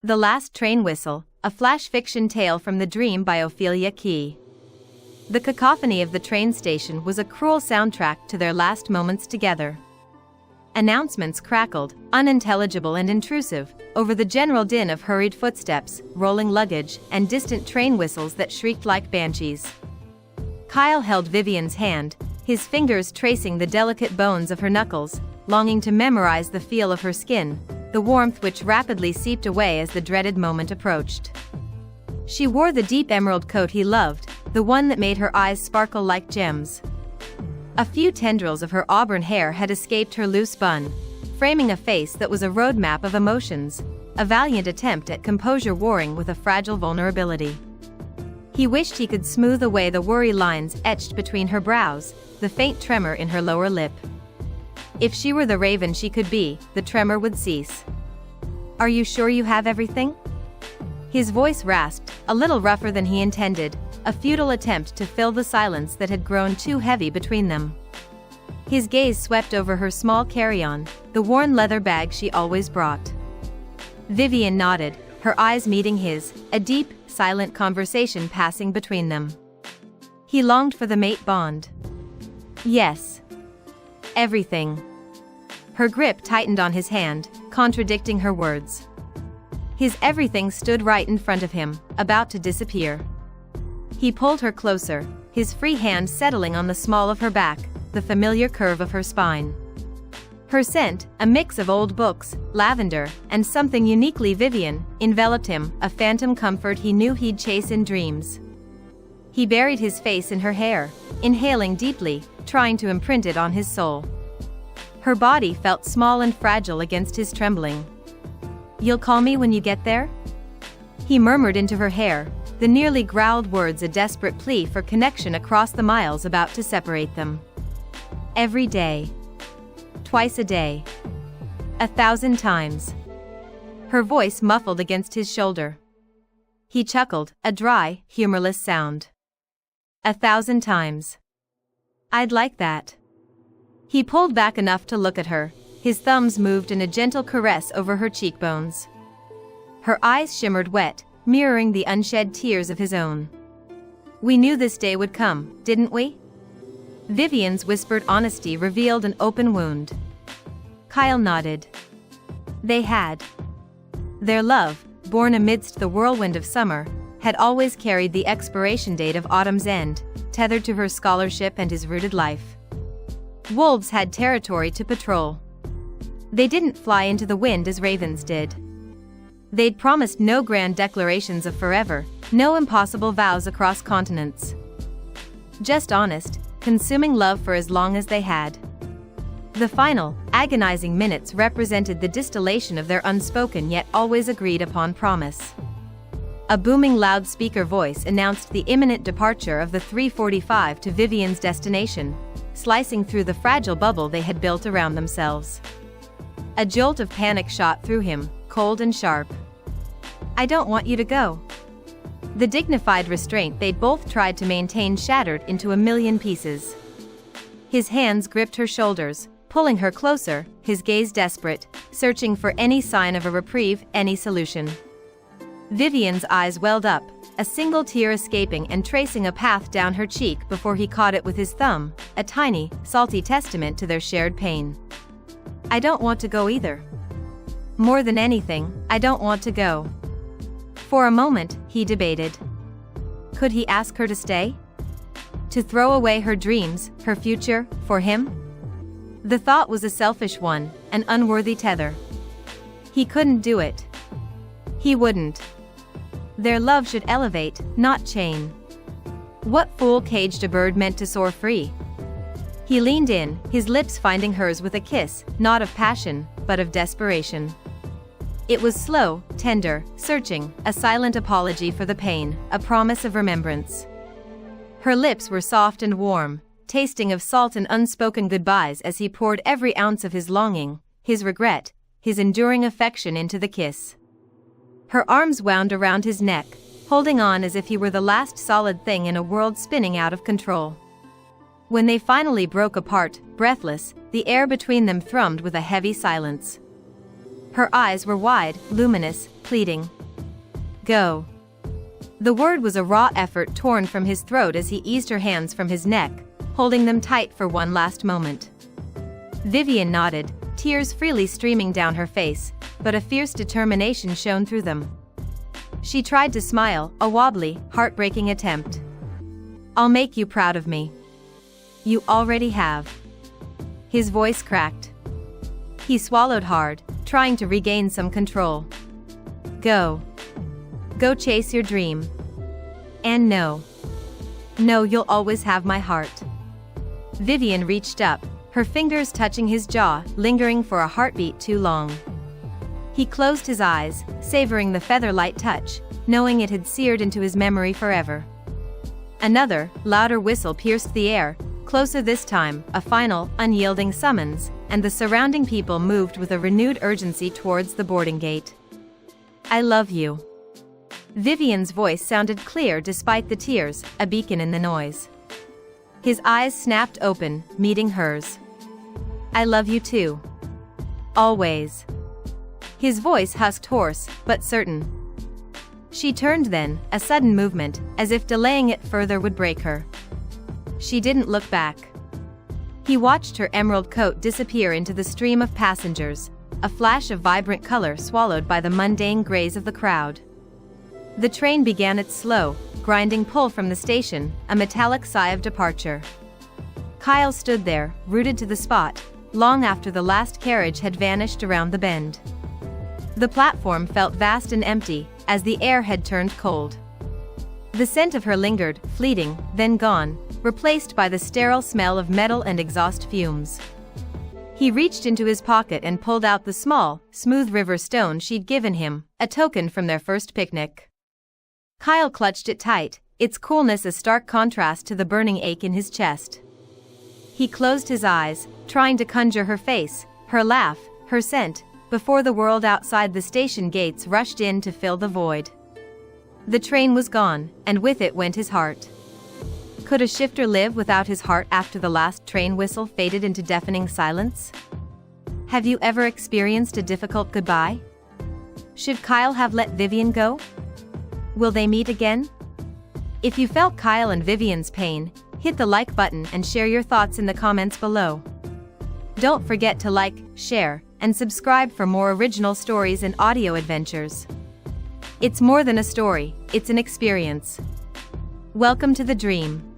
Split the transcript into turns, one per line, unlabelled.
The Last Train Whistle, a flash fiction tale from the dream by Ophelia Key. The cacophony of the train station was a cruel soundtrack to their last moments together. Announcements crackled, unintelligible and intrusive, over the general din of hurried footsteps, rolling luggage, and distant train whistles that shrieked like banshees. Kyle held Vivian's hand, his fingers tracing the delicate bones of her knuckles, longing to memorize the feel of her skin, the warmth which rapidly seeped away as the dreaded moment approached. She wore the deep emerald coat he loved, the one that made her eyes sparkle like gems. A few tendrils of her auburn hair had escaped her loose bun, framing a face that was a roadmap of emotions, a valiant attempt at composure warring with a fragile vulnerability. He wished he could smooth away the worry lines etched between her brows, the faint tremor in her lower lip. If she were the raven she could be, the tremor would cease. "Are you sure you have everything?" His voice rasped, a little rougher than he intended, a futile attempt to fill the silence that had grown too heavy between them. His gaze swept over her small carry-on, the worn leather bag she always brought. Vivian nodded, her eyes meeting his, a deep, silent conversation passing between them. He longed for the mate bond. Yes. Everything. Her grip tightened on his hand, contradicting her words. His everything stood right in front of him, about to disappear. He pulled her closer, his free hand settling on the small of her back, the familiar curve of her spine. Her scent, a mix of old books, lavender, and something uniquely Vivian, enveloped him, a phantom comfort he knew he'd chase in dreams. He buried his face in her hair, inhaling deeply, trying to imprint it on his soul. Her body felt small and fragile against his trembling. "You'll call me when you get there?" He murmured into her hair, the nearly growled words a desperate plea for connection across the miles about to separate them. Every day. Twice a day. 1,000 times. Her voice muffled against his shoulder. He chuckled, a dry, humorless sound. 1,000 times. I'd like that. He pulled back enough to look at her, his thumbs moved in a gentle caress over her cheekbones. Her eyes shimmered wet, mirroring the unshed tears of his own. "We knew this day would come, didn't we?" Vivian's whispered honesty revealed an open wound. Kyle nodded. They had. Their love, born amidst the whirlwind of summer, had always carried the expiration date of autumn's end, tethered to her scholarship and his rooted life. Wolves had territory to patrol. They didn't fly into the wind as ravens did. They'd promised no grand declarations of forever, no impossible vows across continents. Just honest, consuming love for as long as they had. The final, agonizing minutes represented the distillation of their unspoken yet always agreed upon promise. A booming loudspeaker voice announced the imminent departure of the 3:45 to Vivian's destination, slicing through the fragile bubble they had built around themselves. A jolt of panic shot through him, cold and sharp. "I don't want you to go." The dignified restraint they'd both tried to maintain shattered into a million pieces. His hands gripped her shoulders, pulling her closer, his gaze desperate, searching for any sign of a reprieve, any solution. Vivian's eyes welled up, a single tear escaping and tracing a path down her cheek before he caught it with his thumb, a tiny, salty testament to their shared pain. "I don't want to go either. More than anything, I don't want to go." For a moment, he debated. Could he ask her to stay? To throw away her dreams, her future, for him? The thought was a selfish one, an unworthy tether. He couldn't do it. He wouldn't. Their love should elevate, not chain. What fool caged a bird meant to soar free? He leaned in, his lips finding hers with a kiss, not of passion, but of desperation. It was slow, tender, searching, a silent apology for the pain, a promise of remembrance. Her lips were soft and warm, tasting of salt and unspoken goodbyes as he poured every ounce of his longing, his regret, his enduring affection into the kiss. Her arms wound around his neck, holding on as if he were the last solid thing in a world spinning out of control. When they finally broke apart, breathless, the air between them thrummed with a heavy silence. Her eyes were wide, luminous, pleading. Go. The word was a raw effort torn from his throat as he eased her hands from his neck, holding them tight for one last moment. Vivian nodded, tears freely streaming down her face, but a fierce determination shone through them. She tried to smile, a wobbly, heartbreaking attempt. I'll make you proud of me. You already have. His voice cracked. He swallowed hard, trying to regain some control. Go. Go chase your dream. And no, you'll always have my heart. Vivian reached up, her fingers touching his jaw, lingering for a heartbeat too long. He closed his eyes, savoring the feather-light touch, knowing it had seared into his memory forever. Another, louder whistle pierced the air, closer this time, a final, unyielding summons, and the surrounding people moved with a renewed urgency towards the boarding gate. I love you. Vivian's voice sounded clear despite the tears, a beacon in the noise. His eyes snapped open, meeting hers. I love you too. Always. His voice husked hoarse, but certain. She turned then, a sudden movement, as if delaying it further would break her. She didn't look back. He watched her emerald coat disappear into the stream of passengers, a flash of vibrant color swallowed by the mundane grays of the crowd. The train began its slow, grinding pull from the station, a metallic sigh of departure. Kyle stood there, rooted to the spot, long after the last carriage had vanished around the bend. The platform felt vast and empty, as the air had turned cold. The scent of her lingered, fleeting, then gone, replaced by the sterile smell of metal and exhaust fumes. He reached into his pocket and pulled out the small, smooth river stone she'd given him, a token from their first picnic. Kyle clutched it tight, its coolness a stark contrast to the burning ache in his chest. He closed his eyes, trying to conjure her face, her laugh, her scent, before the world outside the station gates rushed in to fill the void. The train was gone, and with it went his heart. Could a shifter live without his heart after the last train whistle faded into deafening silence? Have you ever experienced a difficult goodbye? Should Kyle have let Vivian go? Will they meet again? If you felt Kyle and Vivian's pain, hit the like button and share your thoughts in the comments below. Don't forget to like, share, and subscribe for more original stories and audio adventures. It's more than a story, it's an experience. Welcome to the dream.